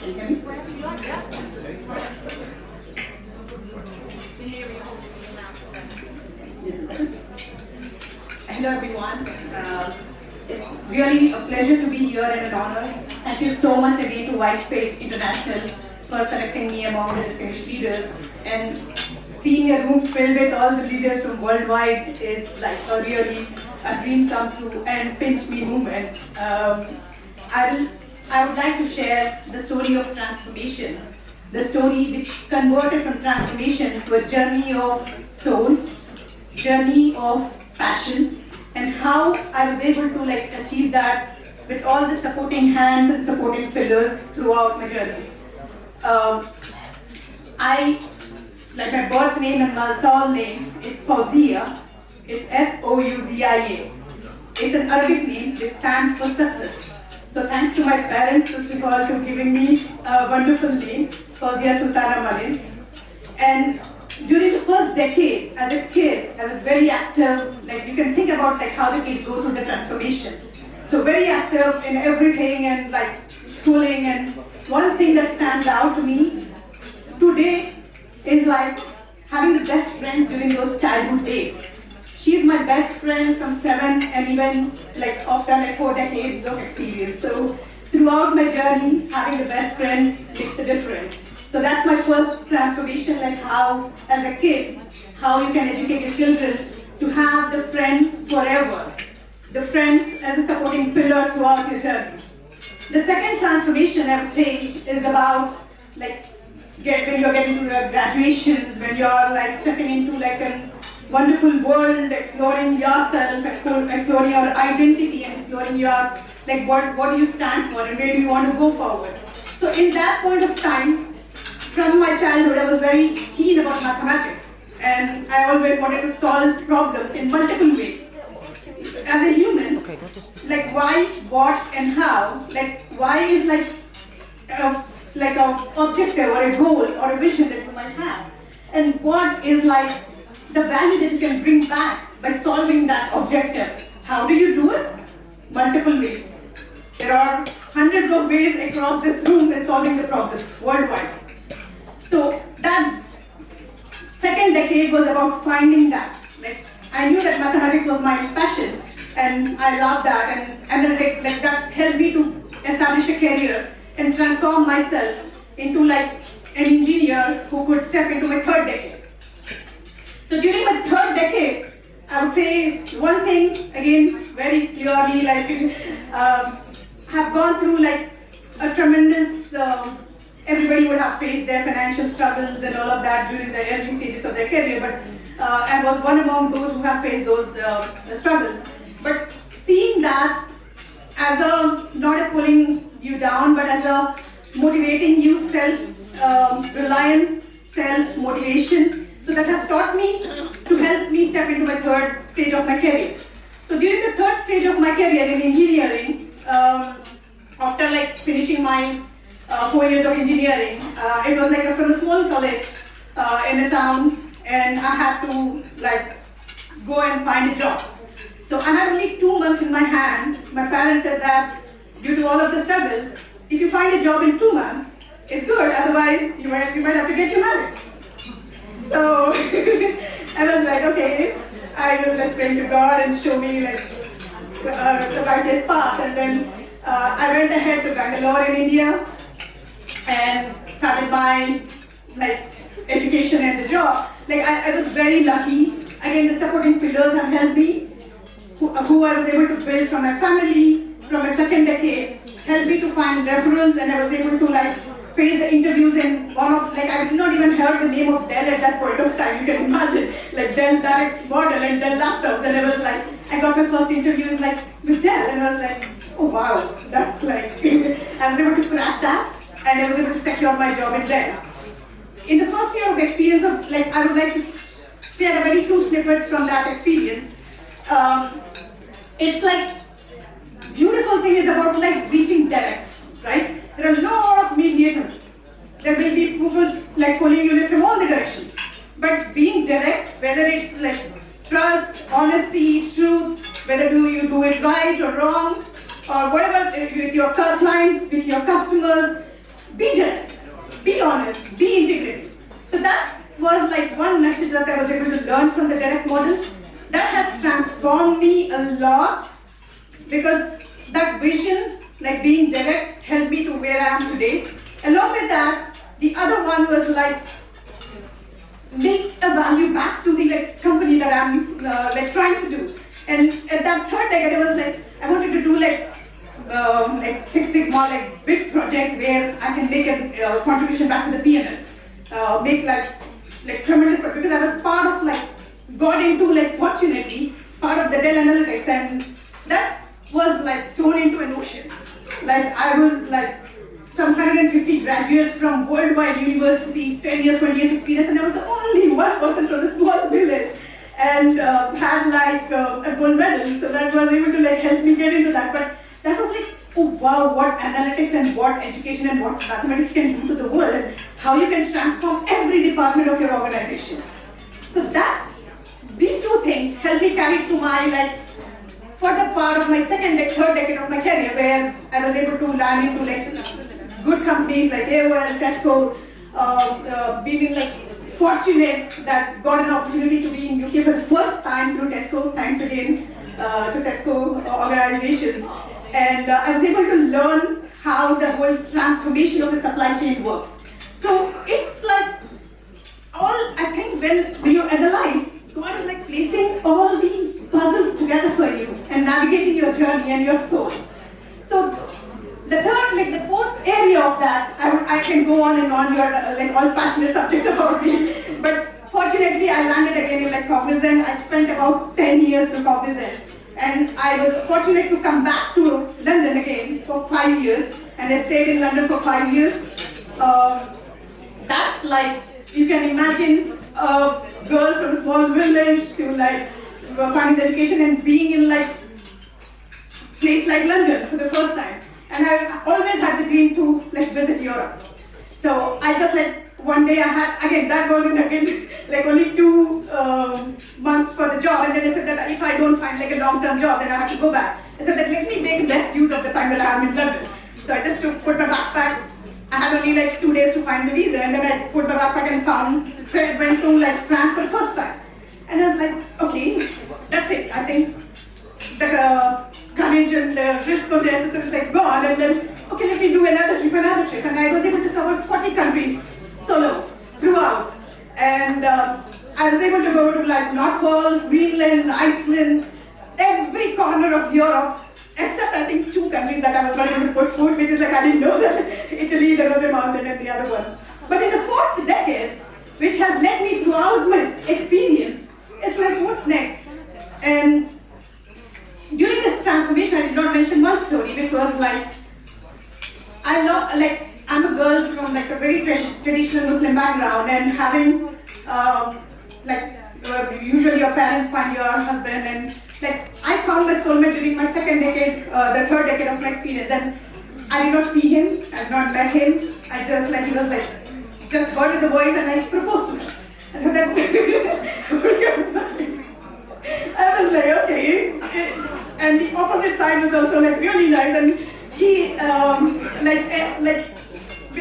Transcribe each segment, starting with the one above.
Hello everyone. It's really a pleasure to be here and an honor. Thank you so much again to Whitepage International for selecting me among the distinguished leaders. And seeing a room filled with all the leaders from worldwide is like a dream come true and pinch me moment. I would like to share the story of transformation, the story which converted from transformation to a journey of soul, journey of passion, and how I was able to achieve that with all the supporting hands and supporting pillars throughout my journey. My birth name and my soul name is Fouzia. It's Fouzia. It's an Arabic name which stands for success. So thanks to my parents, first of all, for giving me a wonderful name, Fouzia Sultana Malim. And during the first decade, as a kid, I was very active. You can think about how the kids go through the transformation. So very active in everything and schooling. And one thing that stands out to me today is having the best friends during those childhood days. She's my best friend from 7 and even after 4 decades of experience. So throughout my journey, having the best friends makes a difference. So that's my first transformation, how as a kid, how you can educate your children to have the friends forever. The friends as a supporting pillar throughout your journey. The second transformation I would say is about when you're getting to your graduations, when you're stepping into a wonderful world, exploring yourself, exploring your identity, and exploring your what do you stand for and where do you want to go forward. So in that point of time, from my childhood, I was very keen about mathematics, and I always wanted to solve problems in multiple ways. As a human, why, what, and how, why is a objective or a goal or a vision that you might have, and what is the value that you can bring back by solving that objective. How do you do it? Multiple ways. There are hundreds of ways across this room in solving the problems worldwide. So that second decade was about finding that. I knew that mathematics was my passion, and I loved that, and analytics that helped me to establish a career and transform myself into an engineer who could step into my third decade. So during my third decade, I would say one thing, again, very clearly, have gone through a tremendous, everybody would have faced their financial struggles and all of that during the early stages of their career, but I was one among those who have faced those struggles. But seeing that as not a pulling you down, but as a motivating you, self-reliance, self-motivation, so that has taught me to help me step into my third stage of my career. So during the third stage of my career in engineering, after finishing my 4 years of engineering, it was from a small college in a town, and I had to go and find a job. So I had only 2 months in my hand. My parents said that due to all of the struggles, if you find a job in 2 months, it's good, otherwise you might have to get married. So I was okay, I was praying to God and show me the righteous path, and then I went ahead to Bangalore in India and started my education and the job. I was very lucky. Again, the supporting pillars have helped me, who I was able to build from my family, from my second decade, helped me to find referrals, and I was able to face the interviews in one of, I did not even heard the name of Dell at that point of time, you can imagine, Dell Direct Model and Dell laptops, and I was I got my first interviews with Dell, and I was oh wow, that's I was able to crack that, and I was able to secure my job in Dell. In the first year of experience of, I would like to share a very few snippets from that experience. It's beautiful thing is about reaching direct, right? There are a lot of mediators. There will be people pulling you from all the directions. But being direct, whether it's trust, honesty, truth, whether you do it right or wrong, or whatever, with your clients, with your customers, be direct, be honest, be integrated. So that was like one message that I was able to learn from the direct model. That has transformed me a lot because that vision, like being direct, helped me to where I am today. Along with that, the other one was like make a value back to the company that I'm trying to do. And at that third decade, I was like, I wanted to do Six Sigma, big projects where I can make a contribution back to the P&L, make tremendous, because I was part of got into fortunately part of the Dell Analytics, and that was thrown into an ocean. I was some 150 graduates from worldwide universities, 10 years, 20 years experience, and I was the only one person from a small village, and had a gold medal. So that was able to help me get into that. But that was oh wow, what analytics and what education and what mathematics can do to the world, and how you can transform every department of your organization. So these two things helped me carry through my further part of my third decade of my career, where I was able to land into good companies like AOL, Tesco, being fortunate that got an opportunity to be in UK for the first time through Tesco. Thanks again to Tesco organizations. And I was able to learn how the whole transformation of a supply chain works. So it's I think when you analyze, God is placing all the puzzles together for you and navigating your journey and your soul. So the fourth area of that, I can go on and on. You're all passionate subjects about me. But fortunately, I landed again in Cognizant. I spent about 10 years in Cognizant. And I was fortunate to come back to London again for 5 years. And I stayed in London for 5 years. That's you can imagine a girl from a small village to finding the education and being in place like London for the first time. And I've always had the dream to visit Europe. So I just one day I had, again, that goes in again, only 2 months for the job. And then I said that if I don't find a long-term job, then I have to go back. I said that let me make best use of the time that I am in London. So I just put my backpack. I had only 2 days to find the visa, and then I put my backpack and went to France for the first time. And I was okay, that's it. I think the courage and the risk of the exercise is gone, and then, okay, let me do another trip. And I was able to cover 40 countries solo throughout. And I was able to go to North Pole, Greenland, Iceland, every corner of Europe, except I think 2 countries that I was not able to put food, which is I didn't know that Italy, there was a mountain, and the other one. But in the 4th decade, which has led me throughout my experience, it's what's next? And during this transformation, I did not mention one story, which was I'm a girl from a very traditional Muslim background, and having usually your parents find your husband, and I found my soulmate during my 2nd decade, the 3rd decade of my experience, and I did not see him, I had not met him. I just he was just heard the voice, and I proposed to him. I said that I was okay. And the opposite side was also really nice, and he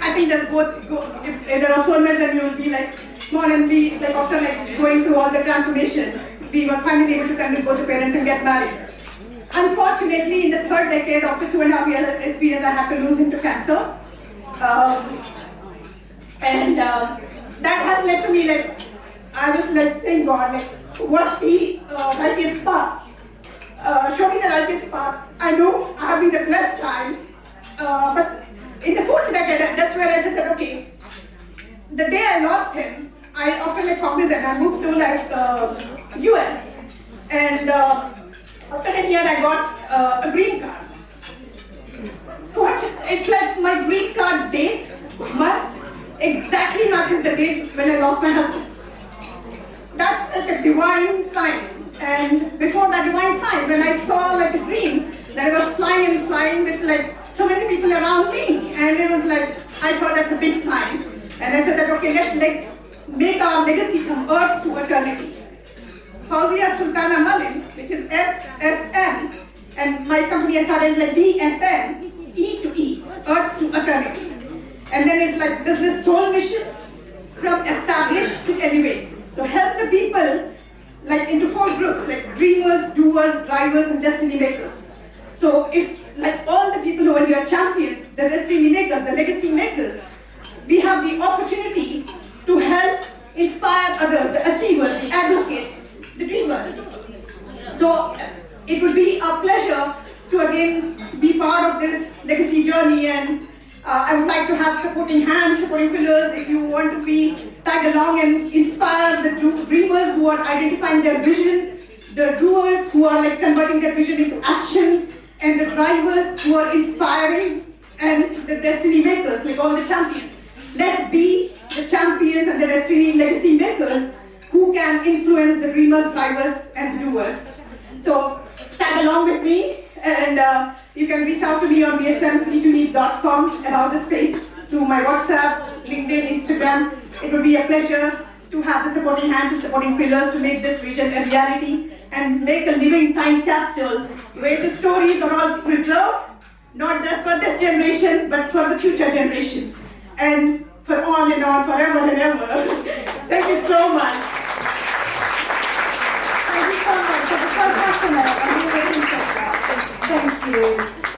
I think that both go, if there are soulmates, then you will be small, and we after going through all the transformation, we were finally able to convince both the parents and get married. Unfortunately, in the 3rd decade, after 2.5 years of experience, I had to lose him to cancer. And that has led to me I was saying, God, what's the righteous path? Show me the righteous path. I know I have been a blessed child, but in the 4th decade, that's where I said that, okay, the day I lost him, after Cognizant, I moved to US, and after 10 years, I got a green card. It's my green card date, month, exactly matches the date when I lost my husband. That's a divine sign. And before that divine sign, when I saw a dream that I was flying with so many people around me, and it was I thought that's a big sign. And I said that, okay, let's make our legacy from earth to eternity. Fouzia, Sultana, Malim, which is FSM, and my company I started BSMe2e, earth to eternity. And is like business soul mission, from establish to elevate. So help the people like into 4 groups, like dreamers, doers, drivers, and destiny makers. So if like all the people who are here champions, the destiny makers, the legacy makers, we have the opportunity to help inspire others, the achievers, the advocates, the dreamers. So it would be a pleasure to again be part of this legacy journey, and I would like to have supporting hands, supporting pillars. If you want to be tag along and inspire the dreamers who are identifying their vision, the doers who are like converting their vision into action, and the drivers who are inspiring, and the destiny makers, like all the champions. Let's be the champions and the destiny legacy makers who can influence the dreamers, drivers, and doers. So tag along with me, and you can reach out to me on BSMe2e.com about this page, through my WhatsApp, LinkedIn, Instagram. It would be a pleasure to have the supporting hands and supporting pillars to make this vision a reality and make a living time capsule where the stories are all preserved, not just for this generation, but for the future generations. And for on and on, forever and ever. Thank you so much.